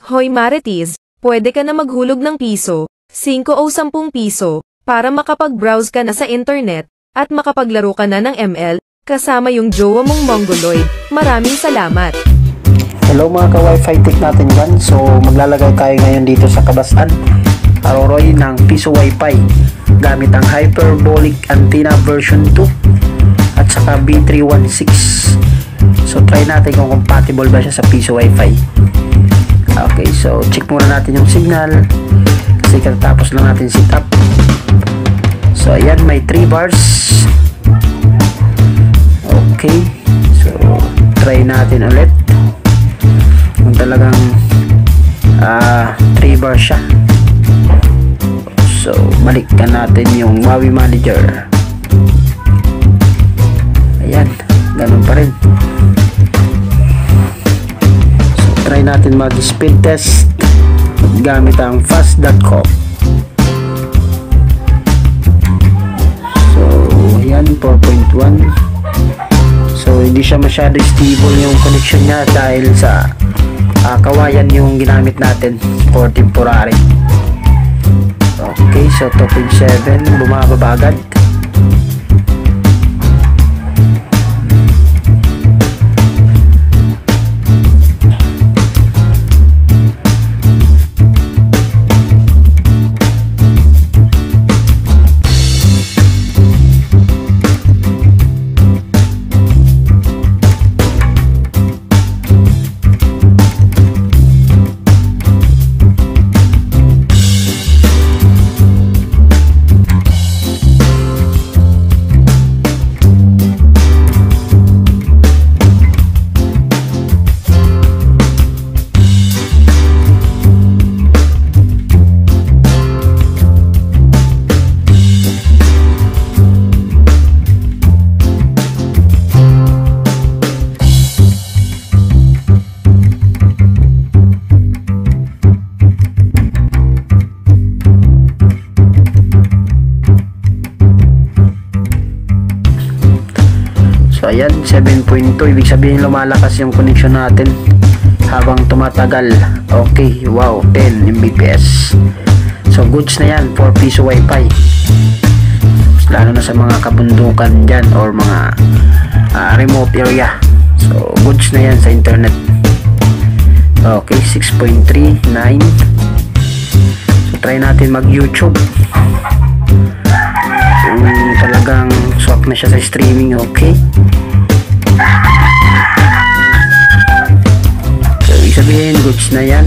Hoy Marites, pwede ka na maghulog ng piso, 5 o 10 piso, para makapag-browse ka na sa internet, at makapaglaro ka na ng ML, kasama yung jowa mong Mongoloid. Maraming salamat! Hello mga ka-Wi-Fi tech natin dyan. So maglalagay tayo ngayon dito sa kabasan Aroroy ng Piso Wi-Fi gamit ang Hyperbolic Antenna version 2 at saka B316. So try natin kung compatible ba siya sa Piso Wi-Fi. Okay, so check muna natin yung signal kasi katapos lang natin set up. So ayan, may 3 bars. Okay, so try natin ulit kung talagang 3 bars siya. So balikan natin yung Huawei Manager. Ayan, ganun pa rin. So try natin mag speed test gamit ang fast.com. So ayan, 4.1. So hindi siya masyado stable yung connection niya dahil sa kawayan yung ginamit natin for temporary. Okay, so 2.7 bumababa agad. So ayan, 7.2, ibig sabihin lumalakas yung connection natin habang tumatagal. Okay, wow, 10 Mbps. So goods na yan for Piso Wi-Fi, lalo na sa mga kabundukan dyan or mga remote area. So goods na yan sa internet. Okay, 6.39. So try natin mag YouTube. Talagang swak na siya sa streaming. Okay, so ibig sabihin goods na yan.